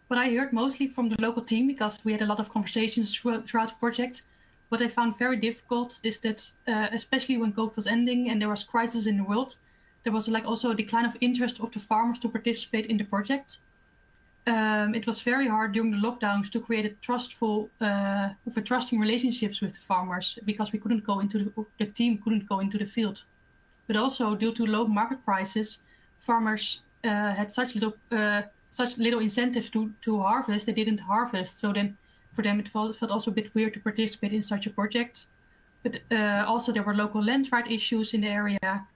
what I heard mostly from the local team, because we had a lot of conversations throughout the project, what I found very difficult is that, especially when COVID was ending and there was crisis in the world, there was like also a decline of interest of the farmers to participate in the project. It was very hard during the lockdowns to create a trusting relationships with the farmers because we couldn't go into the team couldn't go into the field. But also due to low market prices, farmers had such little incentive to harvest. They didn't harvest, so then for them it felt also a bit weird to participate in such a project. But also there were local land right issues in the area.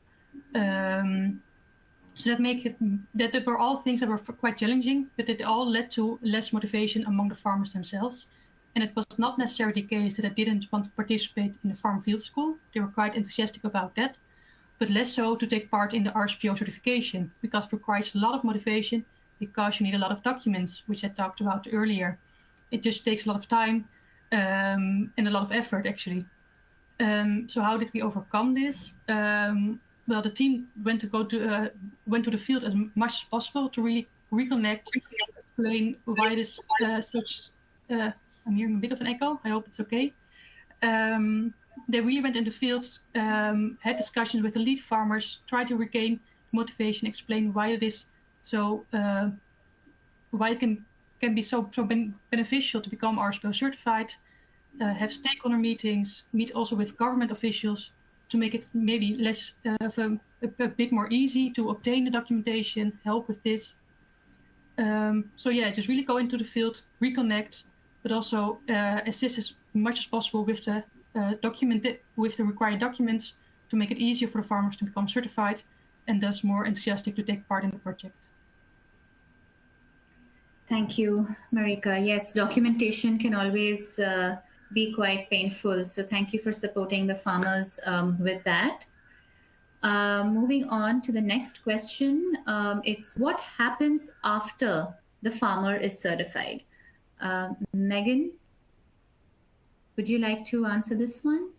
So that were all things that were quite challenging, but it all led to less motivation among the farmers themselves. And it was not necessarily the case that they didn't want to participate in the farm field school. They were quite enthusiastic about that, but less so to take part in the RSPO certification, because it requires a lot of motivation, because you need a lot of documents, which I talked about earlier. It just takes a lot of time and a lot of effort, actually. So how did we overcome this? Well, the team went to the field as much as possible to really reconnect, explain why this such. I'm hearing a bit of an echo. I hope it's okay. They really went in the field, had discussions with the lead farmers, tried to regain motivation, explain why it is so, why it can be so beneficial to become RSPO certified. Have stakeholder meetings, meet also with government officials to make it maybe less a bit more easy to obtain the documentation, help with this. So yeah, just really go into the field, reconnect, but also assist as much as possible with the with the required documents to make it easier for the farmers to become certified and thus more enthusiastic to take part in the project. Thank you, Marika. Yes, documentation can always be quite painful. So thank you for supporting the farmers with that. Moving on to the next question. It's what happens after the farmer is certified? Megan, would you like to answer this one?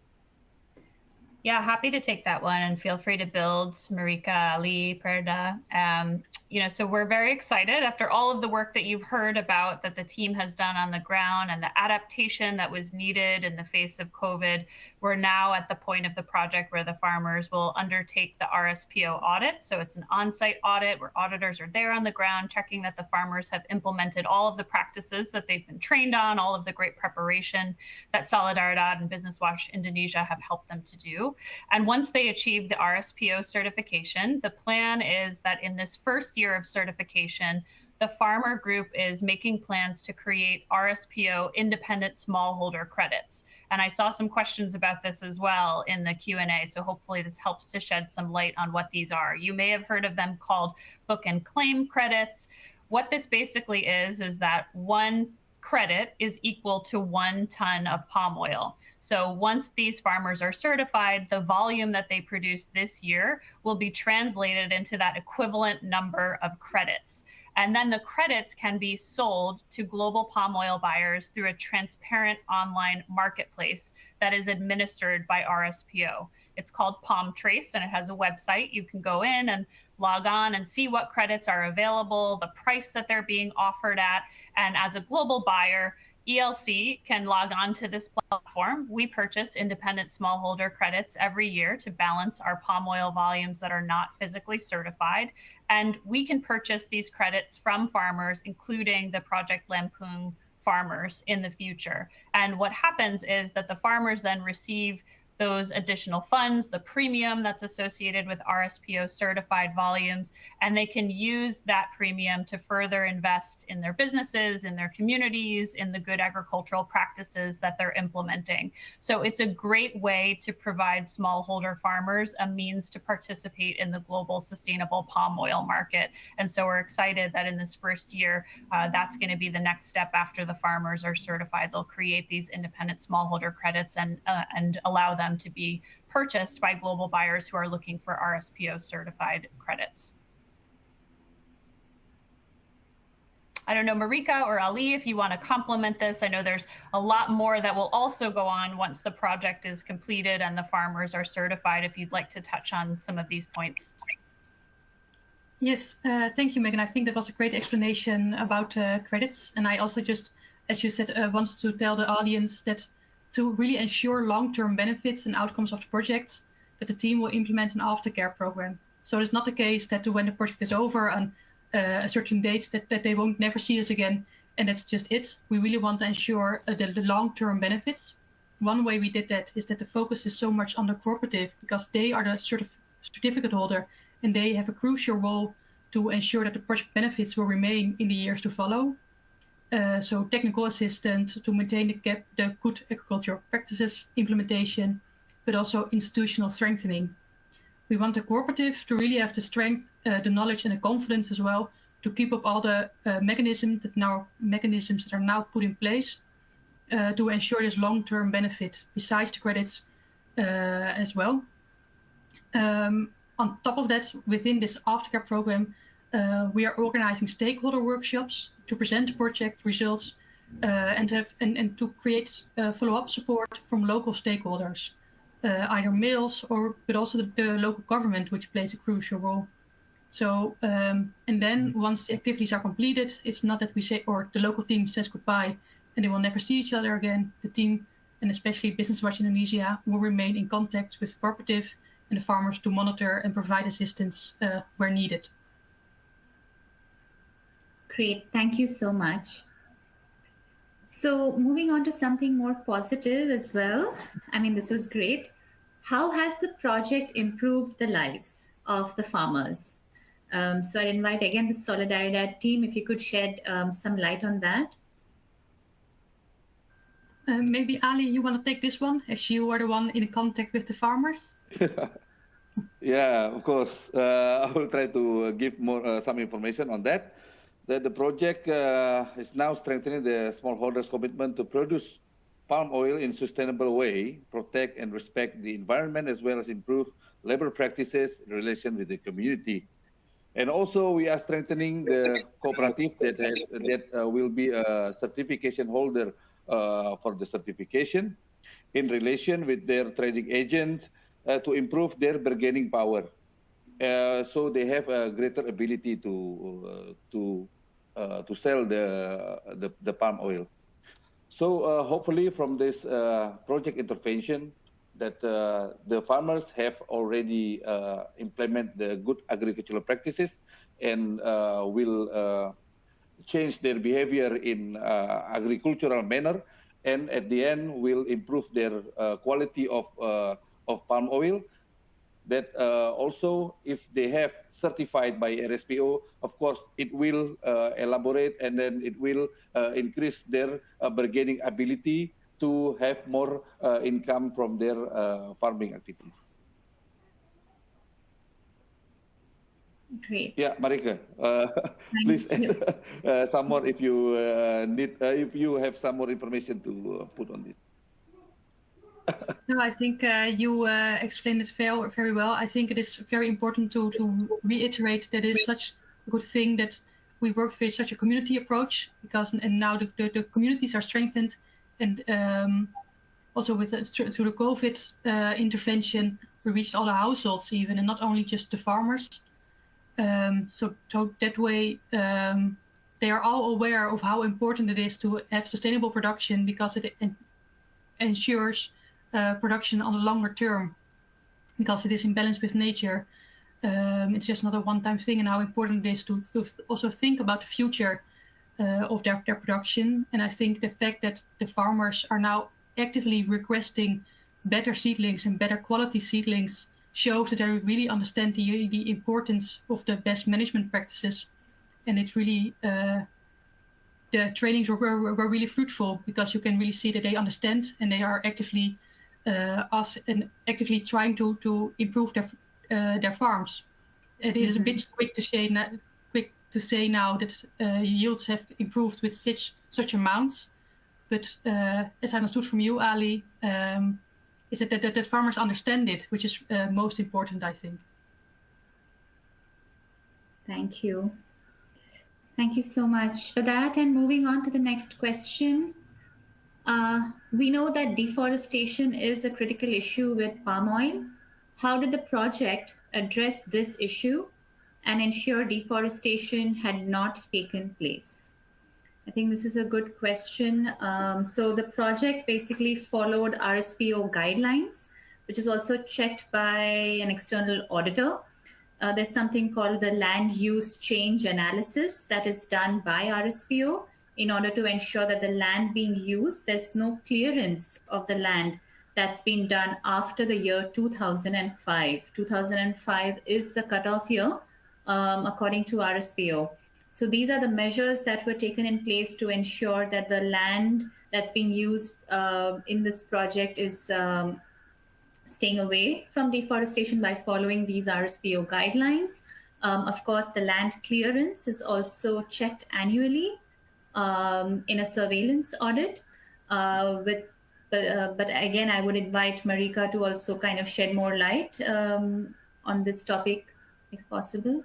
Yeah, happy to take that one, and feel free to build, Marika, Ali, Perda. So we're very excited after all of the work that you've heard about that the team has done on the ground and the adaptation that was needed in the face of COVID. We're now at the point of the project where the farmers will undertake the RSPO audit. So it's an on-site audit where auditors are there on the ground checking that the farmers have implemented all of the practices that they've been trained on, all of the great preparation that Solidaridad and Business Watch Indonesia have helped them to do. do. And once they achieve the RSPO certification, the plan is that in this first year of certification, the farmer group is making plans to create RSPO independent smallholder credits. And I saw some questions about this as well in the Q&A, so hopefully this helps to shed some light on what these are. You may have heard of them called book and claim credits. What this basically is that one credit is equal to 1 ton of palm oil. So once these farmers are certified, the volume that they produce this year will be translated into that equivalent number of credits. And then the credits can be sold to global palm oil buyers through a transparent online marketplace that is administered by RSPO. It's called Palm Trace, and it has a website. You can go in and log on and see what credits are available, the price that they're being offered at. And as a global buyer, ELC can log on to this platform. We purchase independent smallholder credits every year to balance our palm oil volumes that are not physically certified. And we can purchase these credits from farmers, including the Project Lampoon farmers in the future. And what happens is that the farmers then receive those additional funds, the premium that's associated with RSPO certified volumes, and they can use that premium to further invest in their businesses, in their communities, in the good agricultural practices that they're implementing. So it's a great way to provide smallholder farmers a means to participate in the global sustainable palm oil market. And so we're excited that in this first year, that's going to be the next step after the farmers are certified. They'll create these independent smallholder credits and allow them to be purchased by global buyers who are looking for RSPO certified credits. I don't know, Marika or Ali, if you want to complement this. I know there's a lot more that will also go on once the project is completed and the farmers are certified, if you'd like to touch on some of these points. Yes, thank you, Megan. I think that was a great explanation about credits. And I also just, as you said, wanted to tell the audience that to really ensure long-term benefits and outcomes of the project, that the team will implement an aftercare program. So it's not the case that when the project is over on a certain date that they won't never see us again, and that's just it. We really want to ensure the long-term benefits. One way we did that is that the focus is so much on the cooperative, because they are the certificate holder and they have a crucial role to ensure that the project benefits will remain in the years to follow. So technical assistant to maintain the good agricultural practices implementation, but also institutional strengthening. We want the cooperative to really have the strength, the knowledge and the confidence as well to keep up all the mechanisms that are now put in place to ensure this long-term benefit besides the credits as well. On top of that, within this aftercare program, we are organizing stakeholder workshops to present the project results and to create follow-up support from local stakeholders, either males but also the local government, which plays a crucial role. So and then once the activities are completed, it's not that we say, or the local team says goodbye and they will never see each other again. The team, and especially Business Watch Indonesia, will remain in contact with the cooperative and the farmers to monitor and provide assistance where needed. Great, thank you so much. So moving on to something more positive as well. I mean, this was great. How has the project improved the lives of the farmers? So I invite again the Solidaridad team, if you could shed some light on that. Maybe Ali, you want to take this one, as you are the one in contact with the farmers? Yeah, of course. I will try to give more some information on that. That the project is now strengthening the smallholders' commitment to produce palm oil in a sustainable way, protect and respect the environment, as well as improve labor practices in relation with the community. And also, we are strengthening the cooperative that will be a certification holder for the certification in relation with their trading agents to improve their bargaining power. So they have a greater ability to sell the palm oil. So hopefully from this project intervention, that the farmers have already implement the good agricultural practices and will change their behavior in agricultural manner, and at the end will improve their quality of of palm oil. That also, if they have certified by RSPO, of course, it will elaborate, and then it will increase their bargaining ability to have more income from their farming activities. Great. Yeah, Marika, please add some more if you need, if you have some more information to put on this. No, I think you explained it very, very well. I think it is very important to reiterate that it is such a good thing that we worked with such a community approach, because and now the communities are strengthened, and also with through the COVID intervention, we reached all the households even, and not only just the farmers. So that way, they are all aware of how important it is to have sustainable production, because it ensures production on the longer term, because it is in balance with nature. It's just not a one-time thing, and how important it is to also think about the future of their production. And I think the fact that the farmers are now actively requesting better seedlings and better quality seedlings shows that they really understand the importance of the best management practices. And it's really the trainings were really fruitful, because you can really see that they understand, and they are actively actively trying to improve their farms. It is a bit quick to say now that yields have improved with such amounts, but as I understood from you, Ali, is that farmers understand it, which is most important, I think. Thank you. Thank you so much for that. And moving on to the next question. We know that deforestation is a critical issue with palm oil. How did the project address this issue and ensure deforestation had not taken place? I think this is a good question. So the project basically followed RSPO guidelines, which is also checked by an external auditor. There's something called the land use change analysis that is done by RSPO in order to ensure that the land being used, there's no clearance of the land that's been done after the year 2005. 2005 is the cutoff year, according to RSPO. So these are the measures that were taken in place to ensure that the land that's being used in this project is staying away from deforestation by following these RSPO guidelines. Of course, the land clearance is also checked annually in a surveillance audit. But again, I would invite Marika to also kind of shed more light on this topic, if possible.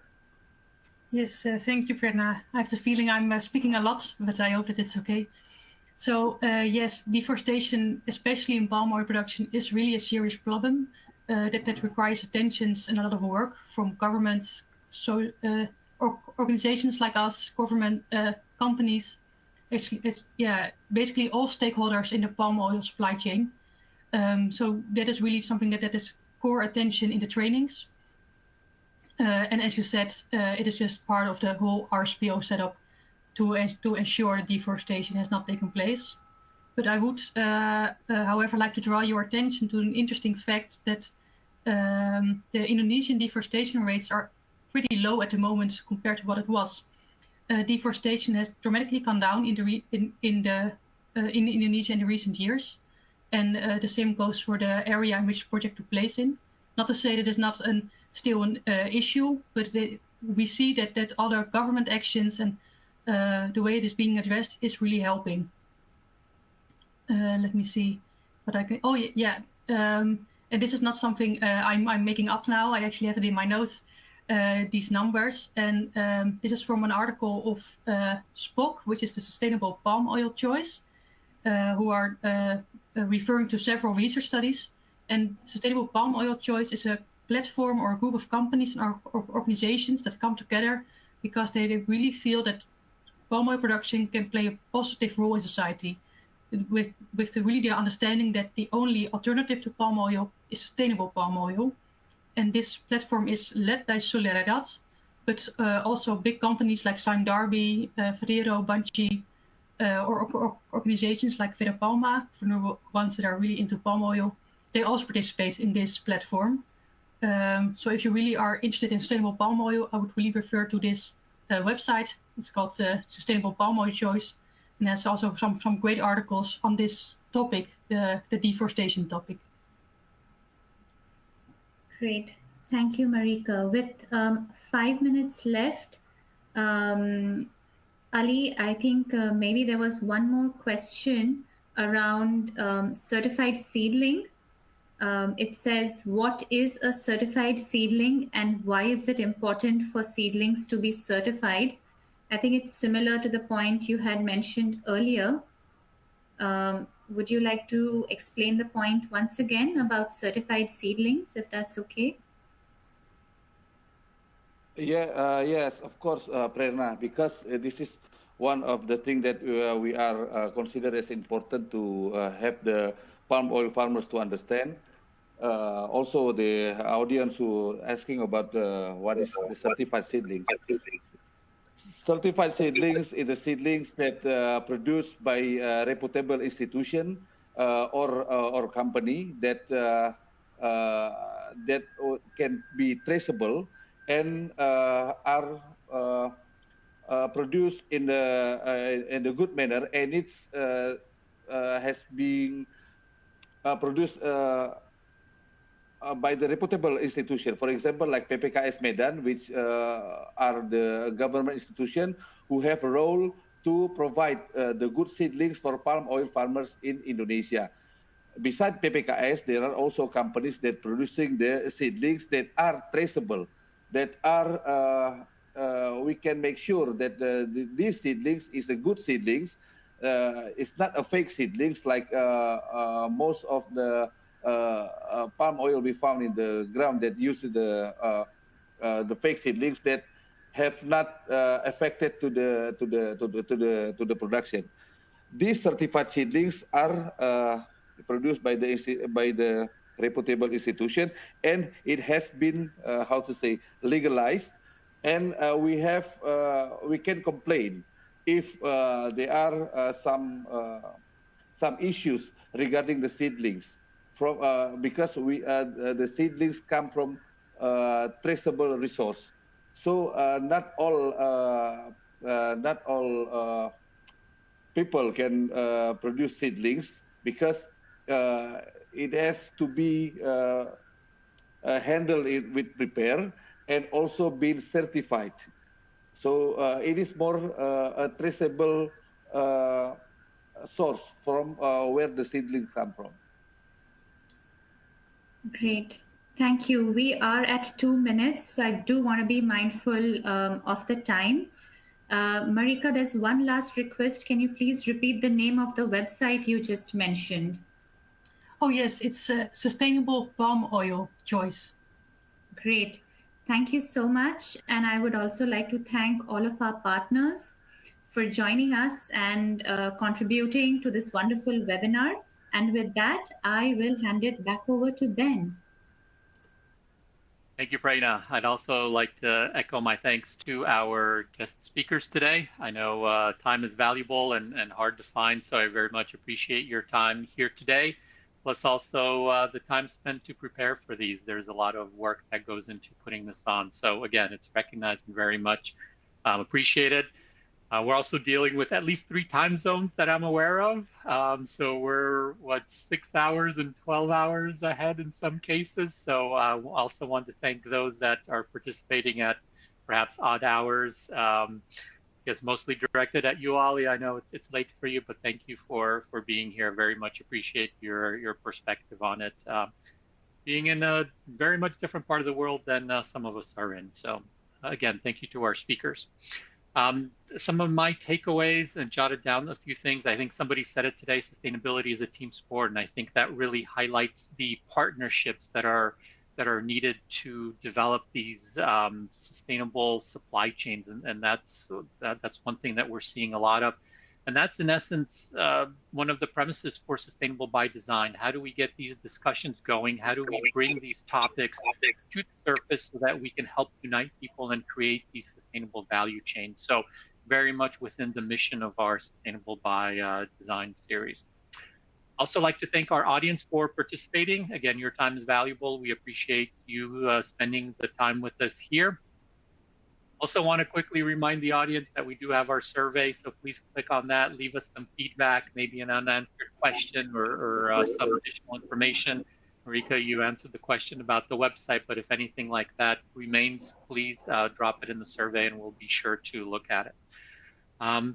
Yes, thank you, Prerna. I have the feeling I'm speaking a lot, but I hope that it's okay. So yes, deforestation, especially in palm oil production, is really a serious problem that requires attention and a lot of work from governments, so organizations like us, government companies, basically all stakeholders in the palm oil supply chain. So that is really something that is core attention in the trainings. And as you said, it is just part of the whole RSPO setup to ensure that deforestation has not taken place. But I would, however, like to draw your attention to an interesting fact that the Indonesian deforestation rates are pretty low at the moment compared to what it was. Deforestation has dramatically gone down in Indonesia in the recent years, and the same goes for the area in which the project took place in. Not to say that it's not still an issue, but we see that other government actions and the way it is being addressed is really helping. Let me see what I can. Oh yeah. And this is not something I'm making up now. I actually have it in my notes. These numbers, and this is from an article of SPOC, which is the Sustainable Palm Oil Choice, who are referring to several research studies. And Sustainable Palm Oil Choice is a platform or a group of companies and organizations that come together because they really feel that palm oil production can play a positive role in society, with the understanding that the only alternative to palm oil is sustainable palm oil. And this platform is led by Solidaridad, but also big companies like Sime Darby, Ferrero, Bungie, or organizations like Vera Palma, for the ones that are really into palm oil, they also participate in this platform. So if you really are interested in sustainable palm oil, I would really refer to this website. It's called Sustainable Palm Oil Choice. And there's also some great articles on this topic, the deforestation topic. Great. Thank you, Marika. With 5 minutes left, Ali, I think maybe there was one more question around certified seedling. It says, what is a certified seedling and why is it important for seedlings to be certified? I think it's similar to the point you had mentioned earlier. Would you like to explain the point once again about certified seedlings, if that's okay? Yeah, yes, of course, Prerna, because this is one of the things that we are considered as important to have the palm oil farmers to understand. Also, the audience who asking about what is the certified seedlings. Certified seedlings is the seedlings that produced by a reputable institution or company that that can be traceable and are produced in a good manner, and it's has been produced by the reputable institution. For example, like PPKS Medan, which are the government institution who have a role to provide the good seedlings for palm oil farmers in Indonesia. Besides PPKS, there are also companies that producing the seedlings that are traceable, that are we can make sure that these seedlings is a good seedlings. It's not a fake seedlings like most of the palm oil we found in the ground that use the fake seedlings that have not affected to the production. These certified seedlings are produced by the reputable institution, and it has been how to say legalized, and we can complain if there are some issues regarding the seedlings from because the seedlings come from traceable resource. So not all people can produce seedlings because it has to be handled with prepare and also being certified. So it is more a traceable source from where the seedlings come from. Great. Thank you. We are at 2 minutes. I do want to be mindful of the time. Marika, there's one last request. Can you please repeat the name of the website you just mentioned? Oh, yes, it's Sustainable Palm Oil Choice. Great. Thank you so much. And I would also like to thank all of our partners for joining us and contributing to this wonderful webinar. And with that, I will hand it back over to Ben. Thank you, Prerna. I'd also like to echo my thanks to our guest speakers today. I know time is valuable and hard to find, so I very much appreciate your time here today. Plus also the time spent to prepare for these. There's a lot of work that goes into putting this on. So again, it's recognized and very much appreciated. We're also dealing with at least 3 time zones that I'm aware of. So we're, 6 hours and 12 hours ahead in some cases. So I also want to thank those that are participating at perhaps odd hours. I guess mostly directed at you, Ali. I know it's late for you, but thank you for being here. Very much appreciate your perspective on it. Being in a very much different part of the world than some of us are in. So again, thank you to our speakers. Some of my takeaways, and jotted down a few things. I think somebody said it today, sustainability is a team sport, and I think that really highlights the partnerships that are needed to develop these sustainable supply chains, and that's one thing that we're seeing a lot of. And that's in essence one of the premises for sustainable by design. How do we get these discussions going? How do we bring these topics to the surface so that we can help unite people and create these sustainable value chains? So very much within the mission of our Sustainable by Design series. Also like to thank our audience for participating. Again, your time is valuable. We appreciate you spending the time with us here. Also want to quickly remind the audience that we do have our survey, so please click on that, leave us some feedback, maybe an unanswered question or some additional information. Marika, you answered the question about the website, but if anything like that remains, please drop it in the survey and we'll be sure to look at it.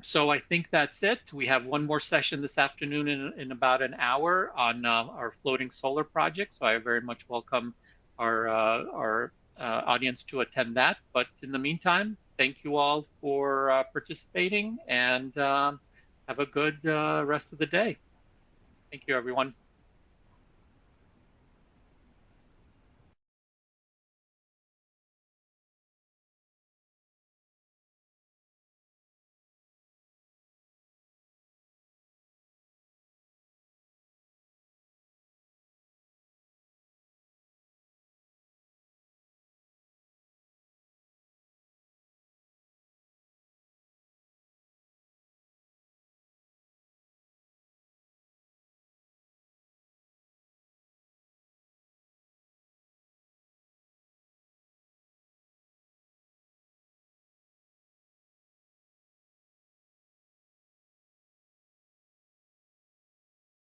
So I think that's it. We have one more session this afternoon in about an hour on our floating solar project. So I very much welcome our audience to attend that. But in the meantime, thank you all for participating and have a good rest of the day. Thank you, everyone.